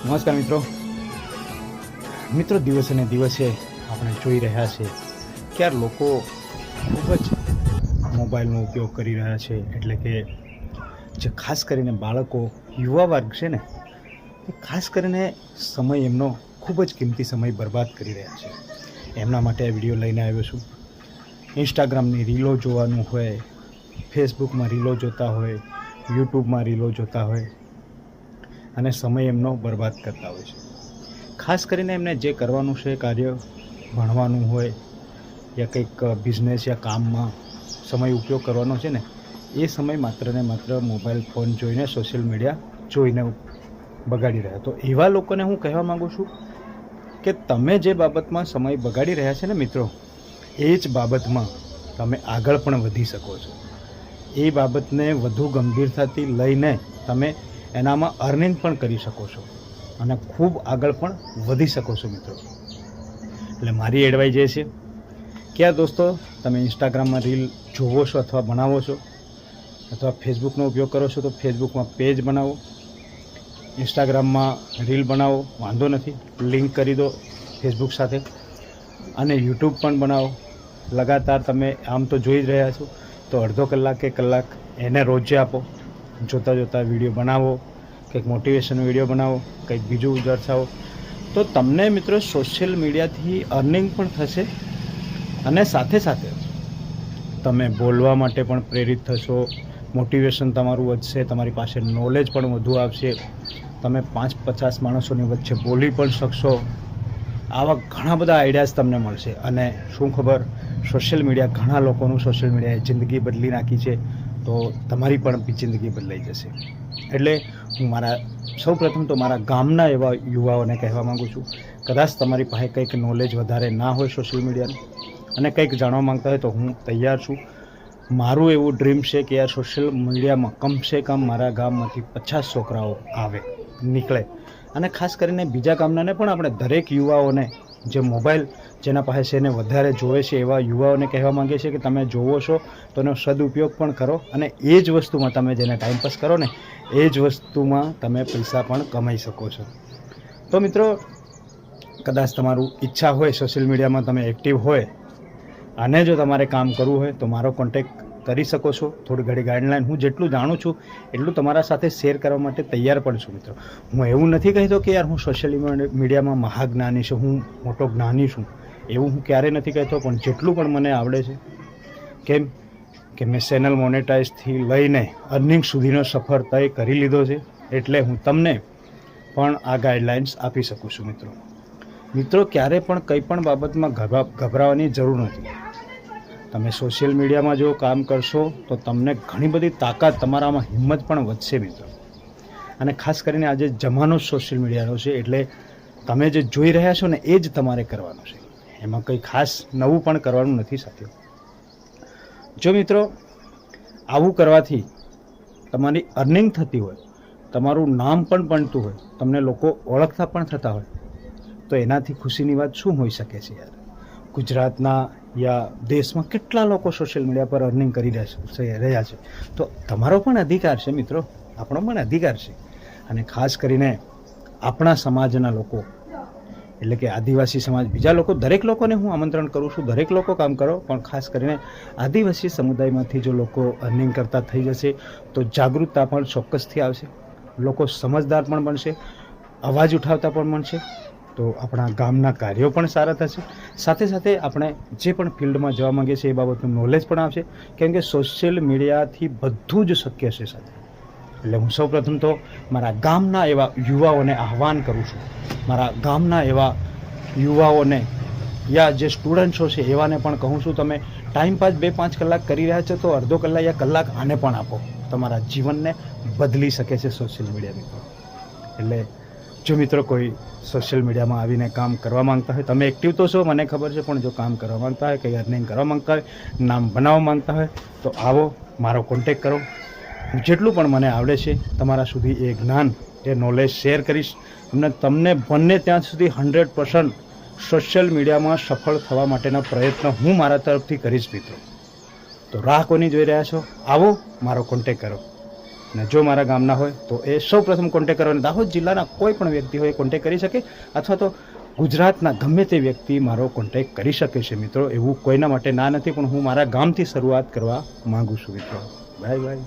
નમસ્કાર મિત્રો દિવસે ને દિવસે આપણે જોઈ રહ્યા છે કે લોકો ખૂબ જ મોબાઈલનો ઉપયોગ કરી રહ્યા છે. એટલે કે જે ખાસ કરીને બાળકો, યુવા વર્ગ છે ને, એ ખાસ કરીને સમય એમનો ખૂબ જ કિંમતી સમય બરબાદ કરી રહ્યા છે. એમના માટે આ વિડીયો લઈને આવ્યો છું. ઇન્સ્ટાગ્રામની રીલો જોવાનું હોય, ફેસબુકમાં રીલો જોતા હોય, યુટ્યુબમાં રીલો જોતા હોય અને સમય એમનો બરબાદ કરતા હોય છે. ખાસ કરીને એમને જે કરવાનું છે કાર્ય, ભણવાનું હોય યા કંઈક બિઝનેસ યા કામમાં સમય ઉપયોગ કરવાનો છે ને, એ સમય માત્ર ને માત્ર મોબાઈલ ફોન જોઈને, સોશિયલ મીડિયા જોઈને બગાડી રહ્યા. તો એવા લોકોને હું કહેવા માગું છું કે તમે જે બાબતમાં સમય બગાડી રહ્યા છે ને મિત્રો, એ જ બાબતમાં તમે આગળ પણ વધી શકો છો. એ બાબતને વધુ ગંભીરતાથી લઈને તમે એનામાં અર્નિંગ પણ કરી શકો છો અને ખૂબ આગળ પણ વધી શકો છો મિત્રો. એટલે મારી એડવાઇસ એ છે કે આ દોસ્તો, તમે ઇન્સ્ટાગ્રામમાં રીલ જોવો છો અથવા બનાવો છો, અથવા ફેસબુકનો ઉપયોગ કરો છો તો ફેસબુકમાં પેજ બનાવો, ઇન્સ્ટાગ્રામમાં રીલ બનાવો, વાંધો નથી, લિંક કરી દો ફેસબુક સાથે, અને યુટ્યુબ પણ બનાવો. લગાતાર તમે આમ તો જોઈ જ રહ્યા છો, તો અડધો કલાક કે કલાક એને રોજે આપો. જોતાં જોતાં વિડીયો બનાવો, કંઈક મોટિવેશન વિડીયો બનાવો, કંઈક બીજું દર્શાવો, તો તમને મિત્રો સોશિયલ મીડિયાથી અર્નિંગ પણ થશે અને સાથે સાથે તમે બોલવા માટે પણ પ્રેરિત થશો, મોટિવેશન તમારું વધશે, તમારી પાસે નોલેજ પણ વધુ આવશે, તમે 5-50 માણસોની વચ્ચે બોલી પણ શકશો. આવા ઘણા બધા આઈડિયાઝ તમને મળશે. અને શું ખબર, સોશિયલ મીડિયા, ઘણા લોકોનું સોશિયલ મીડિયાએ જિંદગી બદલી નાખી છે, તો તમારી પણ જિંદગી બદલાઈ જશે. એટલે હું સૌપ્રથમ તો મારા ગામના એવા યુવાઓને કહેવા માગું છું, કદાચ તમારી પાસે કંઈક નોલેજ વધારે ના હોય સોશિયલ મીડિયાનું અને કંઈક જાણવા માંગતા હોય તો હું તૈયાર છું. મારું એવું ડ્રીમ છે કે યાર સોશિયલ મીડિયામાં કમસે કમ મારા ગામમાંથી 50 છોકરાઓ આવે, નીકળે. અને ખાસ કરીને બીજા ગામનાને પણ આપણે દરેક યુવાઓને જે મોબાઈલ જેના પાસે છે એને વધારે જોવે છે એવા યુવાઓને કહેવા માંગીએ છીએ કે તમે જોવો છો તો એનો સદુપયોગ પણ કરો, અને એ જ વસ્તુમાં તમે જેને ટાઈમપાસ કરો ને, એ જ વસ્તુમાં તમે પૈસા પણ કમાઈ શકો છો. તો મિત્રો, કદાચ તમારું ઈચ્છા હોય સોશિયલ મીડિયામાં તમે એક્ટિવ હોય અને જો તમારે કામ કરવું હોય તો મારો કોન્ટેક્ટ કરી શકો છો. થોડી ઘણી ગાઈડલાઈન હું જેટલું જાણું છું એટલું તમારા સાથે શેર કરવા માટે તૈયાર પણ છું મિત્રો. હું એવું નથી કહેતો કે યાર હું સોશિયલ મીડિયામાં મહાજ્ઞાની છું, હું મોટો જ્ઞાની છું, એવું હું ક્યારેય નથી કહેતો. પણ જેટલું પણ મને આવડે છે, કેમ કે મેં ચેનલ મોનેટાઇઝથી લઈને અર્નિંગ સુધીનો સફર તય કરી લીધો છે, એટલે હું તમને પણ આ ગાઈડલાઇન્સ આપી શકું છું મિત્રો. ક્યારે પણ કંઈ પણ બાબતમાં ગભરાવાની જરૂર નથી. તમે સોશિયલ મીડિયામાં જો કામ કરશો તો તમને ઘણી બધી તાકાત, તમારામાં હિંમત પણ વધશે મિત્રો. અને ખાસ કરીને આજે જમાનો સોશિયલ મીડિયાનો છે, એટલે તમે જે જોઈ રહ્યા છો ને એ જ તમારે કરવાનું છે. એમાં કંઈ ખાસ નવું પણ કરવાનું નથી સાથીઓ. જો મિત્રો આવું કરવાથી તમારી અર્નિંગ થતી હોય, તમારું નામ પણ બનતું હોય, તમને લોકો ઓળખતા પણ થતા હોય, તો એનાથી ખુશીની વાત શું હોઈ શકે છે યાર. ગુજરાતના યા દેશમાં કેટલા લોકો સોશિયલ મીડિયા પર અર્નિંગ કરી રહ્યા છે. તો તમારો પણ અધિકાર છે મિત્રો, આપણો પણ અધિકાર છે. અને ખાસ કરીને આપણા સમાજના લોકો, એટલે કે આદિવાસી સમાજ, બીજા લોકો, દરેક લોકોને હું આમંત્રણ કરું છું, દરેક લોકો કામ કરો, પણ ખાસ કરીને આદિવાસી સમુદાયમાંથી જો લોકો અર્નિંગ કરતા થઈ જશે તો જાગૃતતા પણ ચોક્કસથી આવશે, લોકો સમજદાર પણ બનશે, અવાજ ઉઠાવતા પણ બનશે. તો આપણા ગામના કાર્યો પણ સારા થશે, સાથે સાથે આપણે જે પણ ફિલ્ડમાં જવા માંગીએ છીએ એ બાબતનું નોલેજ પણ આવશે, કેમ કે સોશિયલ મીડિયાથી બધું જ શક્ય છે સાથે. એટલે હું સૌપ્રથમ તો મારા ગામના એવા યુવાઓને આહ્વાન કરું છું, મારા ગામના એવા યુવાઓને યા જે સ્ટુડન્ટ્સો છે એવાને પણ કહું છું, તમે ટાઈમ પાસ 2-5 કલાક કરી રહ્યા છો તો અડધો કલાક યા કલાક આને પણ આપો. તમારા જીવનને બદલી શકે છે સોશિયલ મીડિયા મિત્રો. એટલે જો મિત્રો કોઈ સોશિયલ મીડિયામાં આવીને કામ કરવા માંગતા હોય, તમે એક્ટિવ તો છો મને ખબર છે, પણ જો કામ કરવા માંગતા હોય, કંઈ અર્નિંગ કરવા માંગતા હોય, નામ બનાવવા માંગતા હોય, તો આવો, મારો કોન્ટેક કરો. જેટલું પણ મને આવડે છે તમારા સુધી એ જ્ઞાન, એ નોલેજ શેર કરીશ. તમને બને ત્યાં સુધી 100% સોશિયલ મીડિયામાં સફળ થવા માટેના પ્રયત્ન હું મારા તરફથી કરીશ મિત્રો. તો રાહ કોની જોઈ રહ્યા છો? આવો, મારો કોન્ટેક કરો. અને જો મારા ગામના હોય તો એ સૌ પ્રથમ કોન્ટેક કરવાનો. દાહોદ જિલ્લાના કોઈ પણ વ્યક્તિ હોય કોન્ટેક કરી શકે, અથવા તો ગુજરાતના ગમે તે વ્યક્તિ મારો કોન્ટેક કરી શકે છે મિત્રો. એવું કોઈના માટે ના નથી, પણ હું મારા ગામથી શરૂઆત કરવા માગું છું મિત્રો. Bye bye.